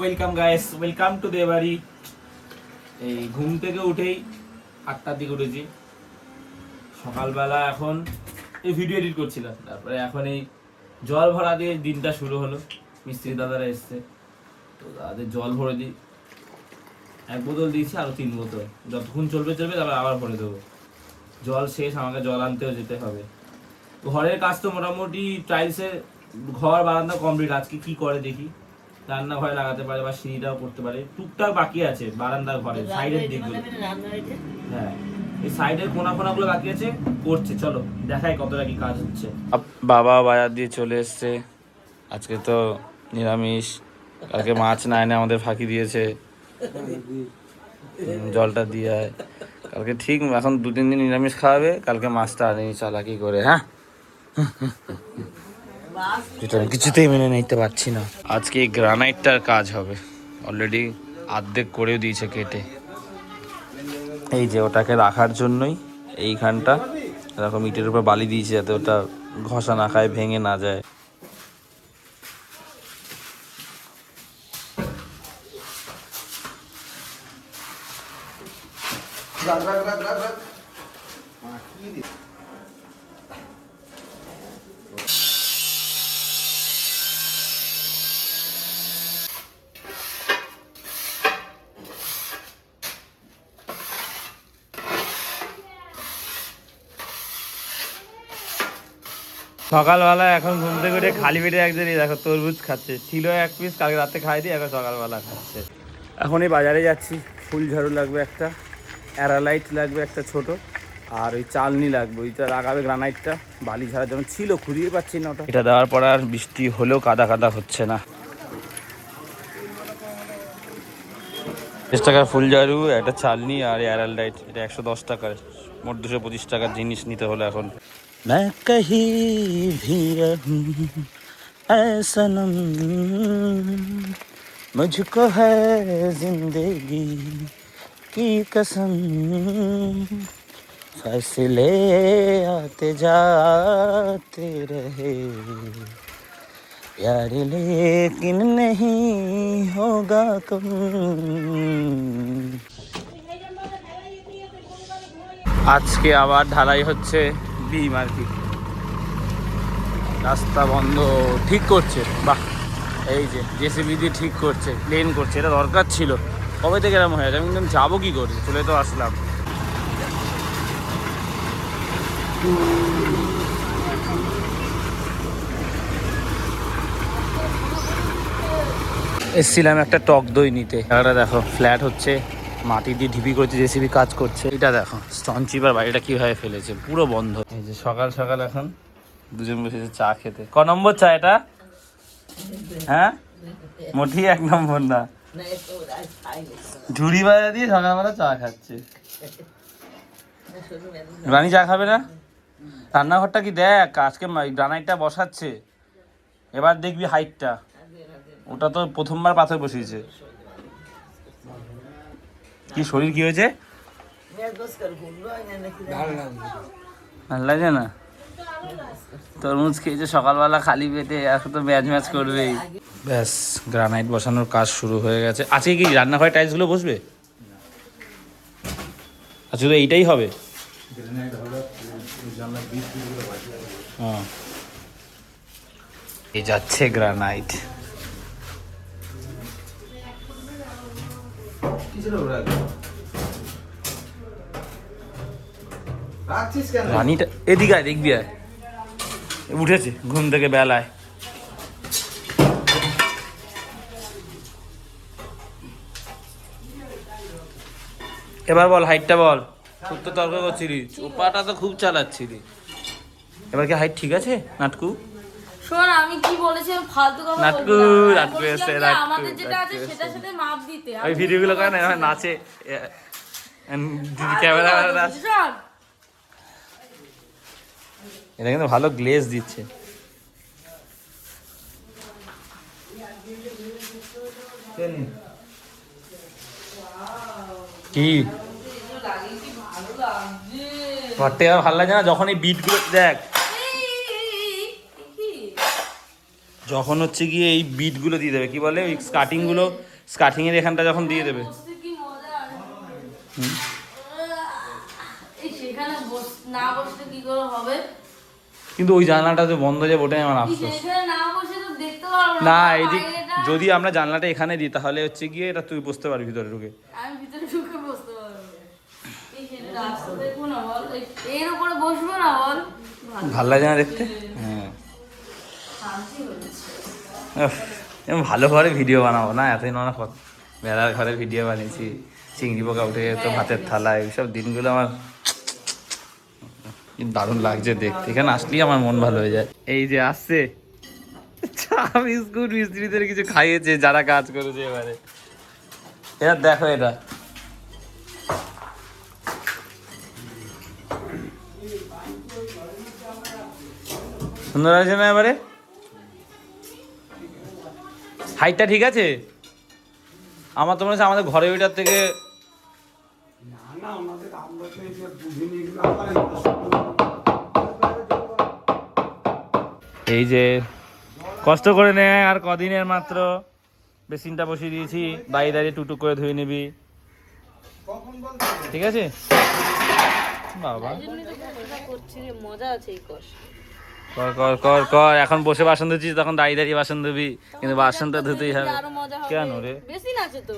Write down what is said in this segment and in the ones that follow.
Welcome guys, welcome to দেবাড়ি। এই ঘুম থেকে উঠেই 8টার দিকে উঠেছি সকালবেলা। এখন এই ভিডিও এডিট করছিলাম, তারপরে এখন এই জল ভরা দিয়ে দিনটা শুরু হলো। মিস্ত্রি দাদারা এসছে, তো দাদাদের জল ভরে দিই। 1 বোতল দিয়েছি, আরো 3 বোতল যতক্ষণ চলবে তারপর আবার ভরে দেবো। জল শেষ, আমাকে জল আনতেও যেতে হবে। ঘরের কাজ তো মোটামুটি টাইলসের ঘর বারান্দা কমপ্লিট। আজকে কি করে দেখি, রান্নাঘরে লাগাতে পারে বা সিঁড়িটাও করতে পারে। টুকটাক বাকি আছে বারান্দার ঘরে সাইডের দিকগুলো। হ্যাঁ, এই সাইডের কোনাগুলো বাকি আছে, করছে। চলো দেখাই কতটা কি কাজ হচ্ছে। বাবা বাজার দিয়ে চলে এসছে। আজকে তো নিরামিষ, কালকে মাছ না এনে আমাদের ফাঁকি দিয়েছে। জলটা দিয়ে কালকে ঠিক এখন 2-3 দিন নিরামিষ খাওয়াবে, কালকে মাছটা আনেনি চালাকি করে। হ্যাঁ, যেটা আমি কিছুতেই মেনে নিতে পারছি না। আজকে এই গ্রানাইটটার কাজ হবে, অলরেডি অর্ধেক করেও দিয়েছে কেটে। এই যে ওটাকে রাখার জন্যই এইখানটা এরকম ইটের উপর বালি দিয়েছে, যাতে ওটা ঘষা না খায়, ভেঙে না যায়। সকালবেলা এখন ঘুম থেকে উঠে খালি পেটে একজনই দেখো তরমুজ খাচ্ছে। ছিল 1 পিস, কালকে রাতে খাই দিই, এখন সকালবেলা খাচ্ছে। এখন এই বাজারে যাচ্ছি, ফুল ঝাড়ু লাগবে একটা, অ্যারালাইট লাগবে একটা ছোট, আর ওই চালনি লাগবে। ওইটা লাগাবে গ্রানাইটটা, বালি ঝাড়ার জন্য ছিল, খুঁড়িয়ে পাচ্ছি না ওটা। এটা দেওয়ার পর আর বৃষ্টি হলেও কাদা কাদা হচ্ছে না। 30 টাকার ফুল ঝাড়ু, একটা চালনি আর অ্যারালাইট, এটা 110 টাকার। মোট 225 টাকার জিনিস নিতে হলো এখন। मैं कहीं भी रहूं ऐ सनम, मुझको है जिंदगी की कसम, फैसले आते जाते रहे प्यार, लेकिन नहीं होगा कम। আজকে আবার ঢালাই হচ্ছে বিম আর কি, রাস্তা বন্ধ ঠিক করছে। বাহ, এই যে জেসিবি দিয়ে ঠিক করছে, প্লেন করছে। এটা দরকার ছিল, কবে থেকে এরকম হয়ে যাবে। আমি যাবো কি করে, চলে তো আসলাম। এসছিলাম একটা টক দই নিতে। এটা দেখো ফ্ল্যাট হচ্ছে, মাটি দিয়ে ঢিপি করছে, জেসিবি কাজ করছে। এটা দেখো স্টোন চিপার বাড়িটা কিভাবে ফেলেছে, পুরো বন্ধ। এই যে সকাল সকাল এখন দুজন বসেছে চা খেতে। ক নম্বর চা এটা? হ্যাঁ, মোটেই 1 নম্বর না। ঝুড়ি বাজা দিয়ে সকালবেলা চা খাচ্ছে। রানী চা খাবে না? রান্নাঘরটা কি দেখ, আজকে গ্রানাইটটা বসাচ্ছে, এবার দেখবি হাইটটা। ওটা তো প্রথমবার পাথর বসিয়েছে। কি শরীর কি হয়েছে? ভালো লাগে না? তরমুজ খেয়েছে সকালবেলা খালি পেটে, এখন তো ম্যাচ করবেই। ব্যাস, গ্রানাইট বসানোর কাজ শুরু হয়ে গেছে। আজকে কি রান্নাঘরের টাইলসগুলো বসবে? আচ্ছা, তো এইটাই হবে। হ্যাঁ, এই যাচ্ছে গ্রানাইট। রানীটা এদিকে আয়, দেখবি আয়। উঠেছে ঘুম থেকে বেলায়। এবার বল, হাইটটা বল। খুব তো তর্ক করছিলি, চোপাটা তো খুব চালাচ্ছিলি। এবার কি হাইট ঠিক আছে নাটকু? শোন, আমি কি বলেছি, ফালতু কথা নাটকু বলবি না। নাটকু এসে আমাদের যেটা আছে সেটার সাথে মাপ দিতে। ওই ভিডিওগুলো করে না, নাচে ক্যামেরা। এটা কিন্তু ভালো গ্লেজ দিচ্ছে। কি ঘরটা আর ভালো লাগে না যখন এই বিটগুলো দেখ, যখন হচ্ছে গিয়ে এই বিটগুলো দিয়ে দেবে, কি বলে ওই স্কার্টিংগুলো স্কার্টিং এর এখানটা যখন দিয়ে দেবে। বসতে কি মজা। এই সেখানে না বসতে কি করে হবে? কিন্তু ওই জানলাটা যে বন্ধ যে ওটাই আমার আফসোস। সেখানে না বসে তো দেখতে পারবো না এই যে যদি আমরা জানলাটা এখানে দিই তাহলে হচ্ছে গিয়ে এটা তুই বসতে পারবি ভিতরে ঢুকে। আমি ভিতরে ঢুকে বসতে পারবো। এই সেটা রাস্তা দেখবো না বল, এর উপরে বসবো না বল। ভাল লাগে না দেখতে? হ্যাঁ শান্তি হয়েছে। ভালো ঘরে ভিডিও বানাবো না, এতদিন অনেক বেড়ার ঘরে ভিডিও বানিয়েছি, চিংড়ি পোকা উঠে যেত ভাতের থালা, এইসব দিনগুলো আমার দারুণ লাগছে দেখতে। এখানে আসলেই আমার মন ভালো হয়ে যায়। এই যে আসছে চা বিস্কুট মিস্ত্রিদের কিছু খাইয়েছে যারা কাজ করেছে এবারে। এটা দেখো, এটা সুন্দর আছে না? এবারে হাইটটা ঠিক আছে? আমার তো মনে হচ্ছে আমাদের ঘরে ওইটার থেকে এই যে কষ্ট করে নে, আর কদিনের মাত্র বেসিনটা বসিয়ে দিয়েছি, দাঁড়িয়ে দাঁড়িয়ে টুকটুক করে ধুয়ে নিবি, ঠিক আছে? বাবা মজা আছে এই কষ। কর কর কর কর, এখন বসে বাসন ধুচ্ছিস, তখন দাঁড়িয়ে দাঁড়িয়ে বাসন ধুবি, কিন্তু বাসনটা ধুতেই হবে। কেন রে? বেশি আছে তো।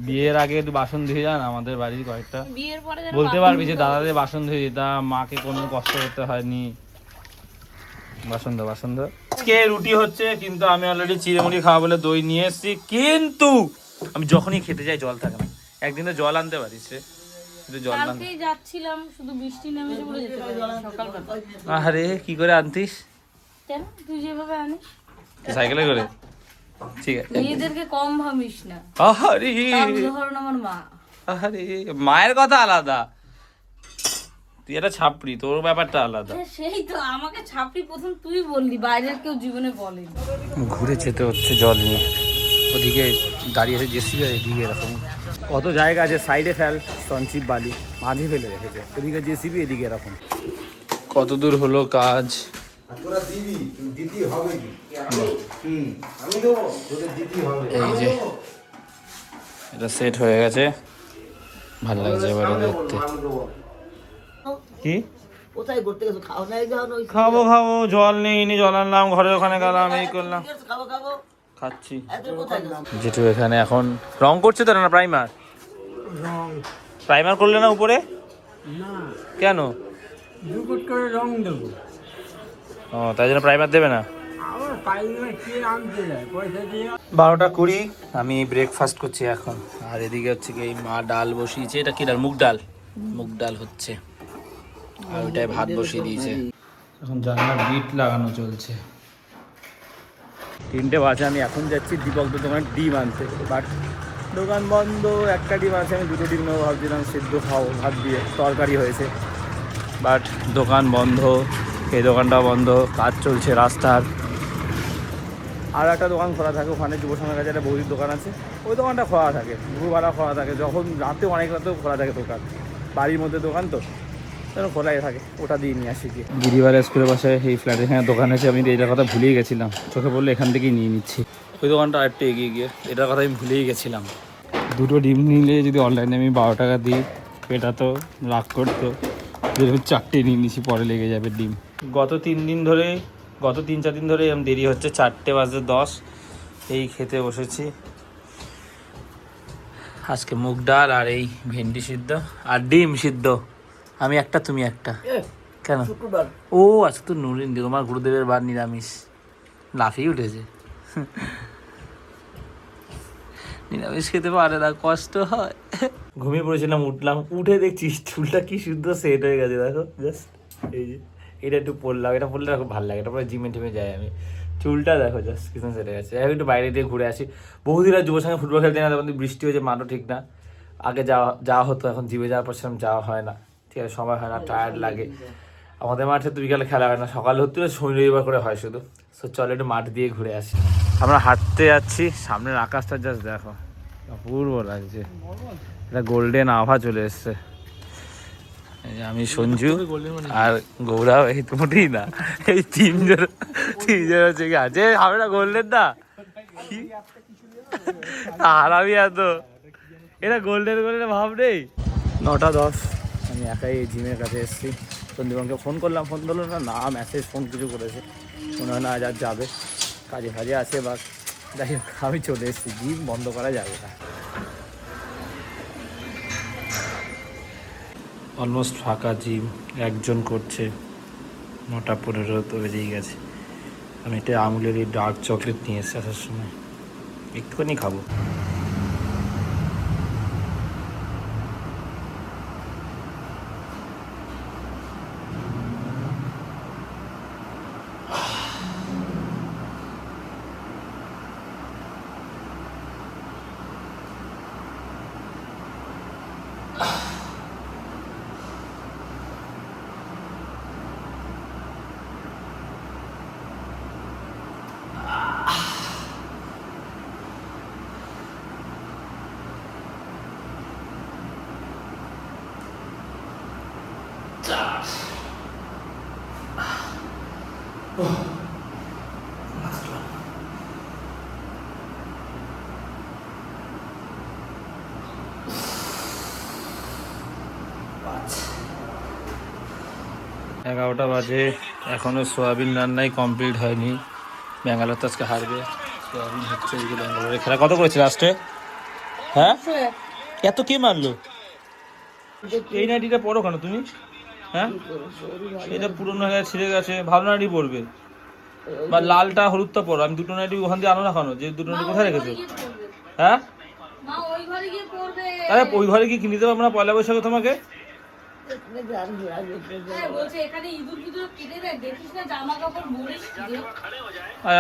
বিয়ের আগে একটু বাসন ধুয়ে যান আমাদের বাড়ির কয়েকটা, বিয়ের পরে বলতে পারবি যে দাদাদের বাসন ধুয়ে দিতাম, মাকে কোনো কষ্ট করতে হয়নি। বাসন ধো বাসন ধো। আজকে রুটি হচ্ছে, কিন্তু আমি অলরেডি চিড়েমুড়ি খাওয়া বলে দই নিয়ে এসেছি, কিন্তু আমি যখনই খেতে যাই জল থাকে না। একদিন তো জল আনতে পারিস রে, জল আনতে। কালকেই যাচ্ছিলাম, শুধু বৃষ্টি নেমেছে বলে যেতে পারিনি সকালবেলা। আরে কি করে আনতিস? কেন তুই যেভাবে আনিস সাইকেলে করে? ঠিক আছে, মেয়েদেরকে কম ভাবিস না। আরে তার উদাহরণ আমার মা। আরে মায়ের কথা আলাদা, তুই একটা ছাপড়ি, তোর ব্যাপারটা আলাদা। সেই তো আমাকে ছাপড়ি প্রথম তুই বললি, বাইরের কেউ জীবনে বলেনি। ঘুরে যেতে হচ্ছে জল নিয়ে, ওদিকে দাঁড়িয়ে আছে জেসিবি, এদিকে এরকম কত জায়গা আছে, সাইডে ফেল সঞ্চিপ বালি মাঝে ফেলে রেখেছে, ওদিকে জেসিবি এদিকে এরকম। কত দূর হলো কাজ? এই যে এটা সেট হয়ে গেছে, ভালো লাগছে এবারে দেখতে। কি কোথায় ঘুরতে গেছো? খাও না? খাবো খাবো, জল নেই, জল আনলাম, ঘরে ওখানে গেলাম, এই করলাম, খাবো খাবো। খাচ্ছি। কোথায় গেছো? যেটু এখানে এখন রং করছে তো না, প্রাইমার প্রাইমার করলে না উপরে? না, কেন? দুপুর করে রং দেবো। ও তাই জন্য প্রাইমার দেবে না? আমার পাইলে কে আনতে যায় পয়সা দিয়ে? 12টা 20 আমি ব্রেকফাস্ট করছি এখন। আর এদিকে হচ্ছে কি এই মা ডাল বসিয়েছে, এটা কি ডাল? মুগ ডাল। মুগ ডাল হচ্ছে, আর ওইটাই ভাত বসিয়ে দিয়েছে। এখন জানলার বিট লাগানো চলছে। 3টে বাজে, আমি এখন যাচ্ছি দীপকদের দোকানে ডিম আনতে, বাট দোকান বন্ধ। একটা ডিম আছে, আমি 2টো ডিম নেবো ভাবছিলাম, সেদ্ধ খাও ভাত দিয়ে, তরকারি হয়েছে, বাট দোকান বন্ধ। এই দোকানটাও বন্ধ, কাজ চলছে রাস্তার। আর একটা দোকান খোলা থাকে ওখানে, যুবসংঘের কাছে একটা বৌদির দোকান আছে, ওই দোকানটা খোলা থাকে, দুপুরবেলা খোলা থাকে, যখন রাতে অনেক রাতেও খোলা থাকে দোকান, বাড়ির মধ্যে দোকান তো তখন খোলাই থাকে, ওটা দিয়ে নিয়ে আসি। গিয়ে গিরিবালা স্কুলের পাশে এই ফ্ল্যাটের এখানে দোকান আছে, আমি এইটার কথা ভুলেই গেছিলাম, চোখে পড়লে এখান থেকেই নিয়ে নিচ্ছি। ওই দোকানটা আরেকটু এগিয়ে গিয়ে, এটার কথা আমি ভুলেই গেছিলাম। 2টো ডিম নিলে যদি অনলাইনে আমি 12 টাকা দিই, এটা তো রাগ করতো, যেরকম 4টে নিয়ে নিচ্ছি, পরে লেগে যাবে ডিম। গত 3-4 দিন ধরে আমি দেরি হচ্ছে, 4:10 এই খেতে বসেছি। আজকে মুগ ডাল আর এই ভেন্ডি সিদ্ধ আর ডিম সিদ্ধ, আমি একটা তুমি একটা। কেন? শুক্রবার। ও আজকে তো নুরিন, তোমার গুরুদেবের বার, নিরামিষ। লাফিয়ে উঠেছে, নিরামিষ খেতে পারে না, কষ্ট হয়। ঘুমিয়ে পড়েছিলাম, উঠলাম, উঠে দেখছি চুলটা কি শুদ্ধ সেট হয়ে গেছে, দেখো জাস্ট এই যে এটা একটু পরলাম, এটা পরলে খুব ভালো লাগে, তারপরে জিমে টিমে যাই আমি, চুলটা দেখো জাস্ট কিছু সেরে গেছে। একটু বাইরে দিয়ে ঘুরে আসি, বহুদিন আর যুবর সঙ্গে ফুটবল খেলতে না, তখন বৃষ্টি হয়েছে, মাঠও ঠিক না, আগে যাওয়া হতো, এখন জিমে যাওয়ার পর সেরকম যাওয়া হয় না, ঠিক আছে, সময় হয় না, টায়ার্ড লাগে। আমাদের মাঠে তো বিকালে খেলা হয় না, সকালে হতে শনি রবিবার করে হয় শুধু। সো চলো একটু মাঠ দিয়ে ঘুরে আসি। আমরা হাঁটতে যাচ্ছি, সামনের আকাশটা জাস্ট দেখো, অপূর্ব লাগছে, এটা গোল্ডেন আভা চলে এসছে। আমি সঞ্জু আর গৌরাও, এই তো মোটেই না, এই তিনজন হচ্ছে কি আছে, হবে না গোল্ডেন না, আর আমি এত এটা গোল্ডেন গোল্ডেন ভাব নেই। 9:10 আমি একাই এই জিমের কাছে এসেছি। সন্দীপনকে ফোন করলাম, ফোন ধরলো না, না মেসেজ ফোন কিছু করেছে, মনে হয় না আজ আর যাবে, কাজে ফাজে আছে। বা যাই হোক আমি চলে এসেছি, জিম বন্ধ করা যাবে না। অলমোস্ট ফাঁকা জিম, একজন করছে। 9:15 তো বেজেই গেছে। আমি এটা আমুলের এই ডার্ক চকলেট নিয়ে এসেছি আসার সময়, একটুখানি খাবো। এগারোটা বাজে, এখনো সোয়াবিন রান্নাই কমপ্লিট হয়নি। ব্যাঙ্গালোর তো আজকে হারবে, সোয়াবিন হচ্ছে এদিকে ব্যাঙ্গালোরে। খেলা কত করেছে লাস্টে? হ্যাঁ এত কে মারলো? এই নাইটিটা পরো কেন তুমি? হ্যাঁ এটা পুরোনো হয়ে গেছে, ছিঁড়ে গেছে, ভালো নাইটি পরবে। বা লালটা হলুদটা পরো। আমি দুটো নাইটি ওখান দিয়ে আনো না কেন? যে দুটো নাইটি কোথায় রেখেছো? হ্যাঁ আরে ওই ঘরে কি কিনে দিতে পারবো না পয়লা বৈশাখে তোমাকে?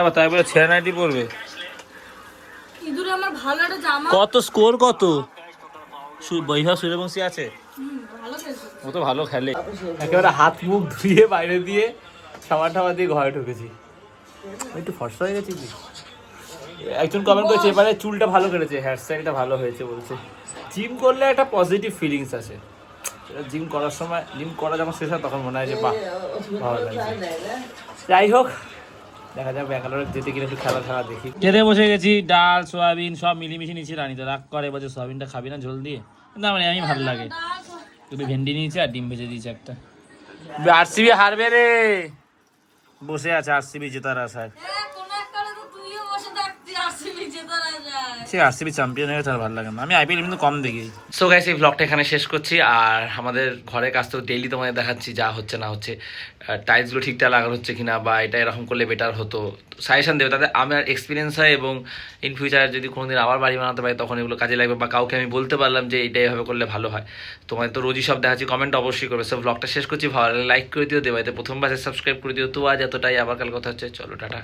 আবার তাই বলে ছেঁড়া নাইটি পরবে? কত স্কোর কত? বৈভব সূর্যবংশী আছে, ও তো ভালো খেলে। একেবারে হাত মুখ ধুয়ে বাইরে দিয়ে সাবান টাবার দিয়ে ঘরে ঢুকেছি। একটু ফর্সা হয়ে গেছি কি? একজন কমেন্ট করেছে এবারে চুলটা ভালো কেটেছে, হেয়ার স্টাইলটা ভালো হয়েছে বলছে। জিম করলে একটা পজিটিভ ফিলিংস আছে। জিম করার সময়, জিম করা যখন শেষ হয় তখন মনে হয় যে বাহ ভালো লাগছে। যাই হোক দেখা যাক ব্যাঙ্গালোরে যেতে গেলে একটু খেলা দেখি। খেতে বসে গেছি, ডাল সোয়াবিন সব মিলিমিশে নিচ্ছি। রানি তো রাগ করে, বলছে সোয়াবিনটা খাবি না ঝোল দিয়ে? না মানে আমি ভালো লাগে। একটু ভেন্ডি নিয়েছি আর ডিম ভেজে দিয়েছি একটা। আরসিবি হারবে রে, বসে আছে আরসিবি জেতার আশায়। আরসিবি চ্যাম্পিয়ন হয়ে গেছে, আর ভালো লাগে না। আমি আইপিএল কিন্তু কম দেখি। সো গাইস এই ব্লগটা এখানে শেষ করছি। আর আমাদের ঘরের কাজ তো ডেইলি তোমাদের দেখাচ্ছি, যা হচ্ছে না হচ্ছে, টাইলসগুলো ঠিকঠাক লাগানো হচ্ছে কিনা, বা এটা এরকম করলে বেটার হতো, সাজেশন দেবে, তাতে আমার এক্সপিরিয়েন্স হয়। এবং ইন ফিউচার যদি কোনোদিন আবার বাড়ি বানাতে পারি তখন এগুলো কাজে লাগবে, বা কাউকে আমি বলতে পারলাম যে এটা এভাবে করলে ভালো হয়। তোমাদের তো রোজই সব দেখাচ্ছি, কমেন্ট অবশ্যই করবে। সব ব্লগটা শেষ করছি, ভালো লাগলে লাইক করে দিও, দেবাইতে প্রথমবার সাবস্ক্রাইব করে দিও। তো আজ এতটাই, আবার কাল কথা হচ্ছে, চলো টাটা।